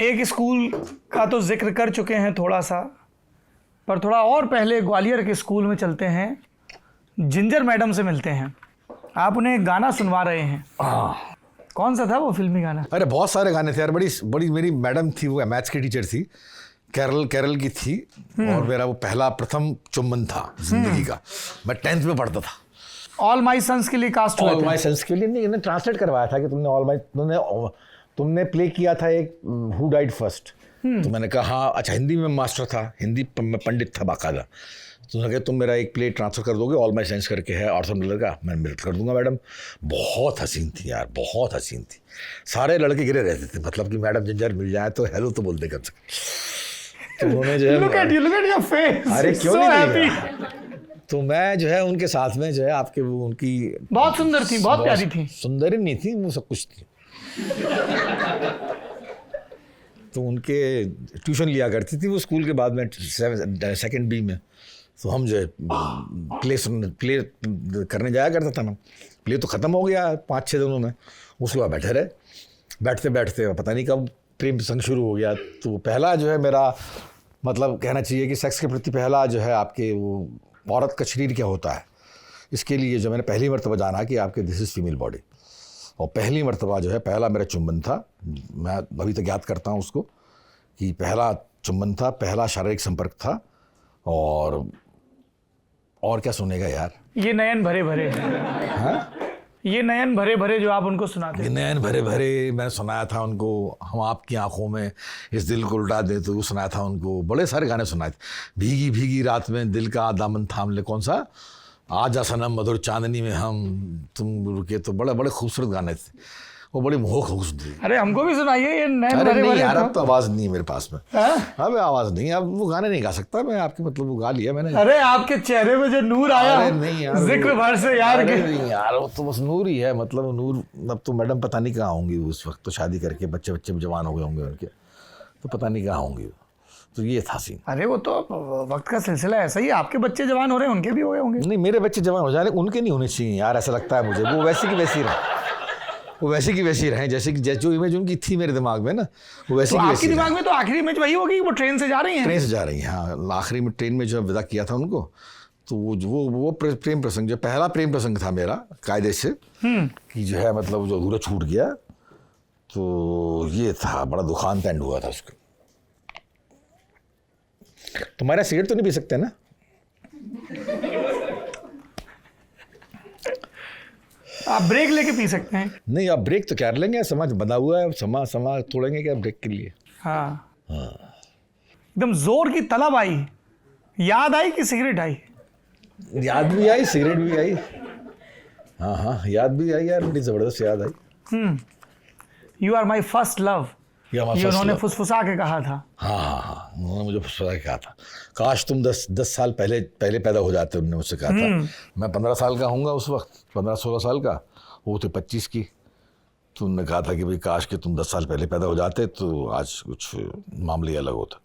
एक स्कूल का तो जिक्र कर चुके हैं थोड़ा सा, पर थोड़ा और पहले ग्वालियर के स्कूल में चलते हैं। जिंजर मैडम से मिलते हैं। आप उन्हें गाना सुनवा रहे हैं। कौन सा था वो फिल्मी गाना? अरे बहुत सारे गाने थे यार। बड़ी बड़ी मेरी मैडम थी, वो मैथ्स की टीचर थी, कैरल की थी। और मेरा वो प्रथम चुम्बन था जिंदगी का। मैं 10th में पढ़ता था। ऑल माई सन्स के लिए कास्ट हुए थे। ऑल माई सन्स के लिए नहीं, इन्हें ट्रांसलेट करवाया था कि तुमने प्ले किया था एक हु डाइड फर्स्ट। तो मैंने कहा हाँ। अच्छा, हिंदी में मास्टर था, हिंदी में पंडित था बाकायदा। तो उन्होंने कहा तुम मेरा एक प्ले ट्रांसफर कर दोगे, ऑल माई साइंस करके है आर्थर मिलर का। मैं मेरे कर दूंगा मैडम। बहुत हसीन थी यार, बहुत हसीन थी। सारे लड़के गिरे रहते थे, मतलब कि मैडम जिंजर मिल जाए तो हेलो तो बोलते कम से कम। तो उन्होंने जो है look at your face. अरे क्यों So नहीं happy. तो मैं जो है उनके साथ में जो है आपके वो उनकी बहुत सुंदर थी, बहुत प्यारी थी। सुंदर ही नहीं थी, वो सब कुछ थी। तो उनके ट्यूशन लिया करती थी वो स्कूल के बाद में 2nd B में। तो हम जो है प्ले करने जाया करता था ना। प्ले तो ख़त्म हो गया 5-6 दिनों में। उसके बाद बैठे रहे, बैठते बैठते पता नहीं कब प्रेम प्रसंग शुरू हो गया। तो पहला जो है मेरा मतलब कहना चाहिए कि सेक्स के प्रति पहला जो है आपके वो औरत का शरीर क्या होता है, इसके लिए जो मैंने पहली मरतबा जाना कि आपके दिस इज़ फीमेल बॉडी। और पहली मरतबा जो है पहला मेरा चुंबन था। मैं अभी तक याद करता हूँ उसको कि पहला चुंबन था, पहला शारीरिक संपर्क था। और क्या सुनेगा यार, ये नयन भरे भरे। हाँ, ये नयन भरे भरे जो आप उनको सुनाते ये नयन भरे भरे मैंने सुनाया था उनको। हम आपकी आंखों में इस दिल को उल्टा दे तो वो सुनाया था उनको। बड़े सारे गाने सुनाए थे। भीगी भीगी रात में दिल का दामन थाम ले, कौन सा, आजा सनम मधुर चांदनी में हम तुम रुके। तो बड़े बड़े खूबसूरत गाने थे वो, बड़ी मोहक थी। अरे हमको भी सुनाइए ये नयन अरे भरे नहीं भरे। यार, अब तो आवाज़ नहीं है मेरे पास में। अब आवाज़ नहीं, अब वो गाने नहीं गा सकता मैं आपके, मतलब वो गा लिया मैंने। अरे आपके चेहरे में जो नूर आया, अरे नहीं यार, जिक्र भर से यार। अरे नहीं यार, वो तो बस नूर ही है, मतलब नूर। अब तो मैडम पता नहीं कहाँ होंगी उस वक्त, तो शादी करके बच्चे जवान हो गए होंगे उनके, तो पता नहीं कहाँ होंगी। तो ये था सीन। अरे वो तो वक्त का सिलसिला ऐसा ही। आपके बच्चे जवान हो रहे हैं, उनके भी हो गए होंगे। नहीं, मेरे बच्चे जवान हो जाने, उनके नहीं होने चाहिए यार, ऐसा लगता है मुझे। वो वैसी की वैसी रहे, वो वैसी की वैसी रहें जैसे कि जो इमेज उनकी थी मेरे दिमाग में ना, वो वैसी की वैसी। आपके दिमाग में तो आखिरी इमेज वही होगी, वो ट्रेन से जा रही हैं। ट्रेन से जा रही हैं, हाँ। आखिरी में ट्रेन में जो विदा किया था उनको, तो वो प्रेम प्रसंग, जो पहला प्रेम प्रसंग था मेरा कायदे से, कि जो है मतलब जो अधूरा छूट गया। तो ये था, बड़ा दुखांत एंड हुआ था उसको। तुम्हारा सिगरेट तो नहीं पी सकते ना? आप ब्रेक लेके पी सकते हैं। नहीं, आप ब्रेक तो क्या लेंगे, समाज बंधा हुआ है, समा तोड़ेंगे क्या ब्रेक के लिए? हाँ, एकदम जोर की तलब आई, याद आई कि सिगरेट आई? याद भी आई, सिगरेट भी आई। हाँ, याद भी आई यार, बड़ी जबरदस्त याद आई। You are my first love, ये उन्होंने फुसफुसा के कहा था। हाँ, उन्होंने मुझे फुसफुसा के कहा था। काश तुम 10 साल पहले पैदा हो जाते, उन्होंने मुझसे कहा था। मैं 15 साल का हूँगा उस वक्त, 15-16 साल का, वो थे 25 की। तो उन्होंने कहा था कि भाई काश कि तुम 10 साल पहले पैदा हो जाते तो आज कुछ मामले अलग होता।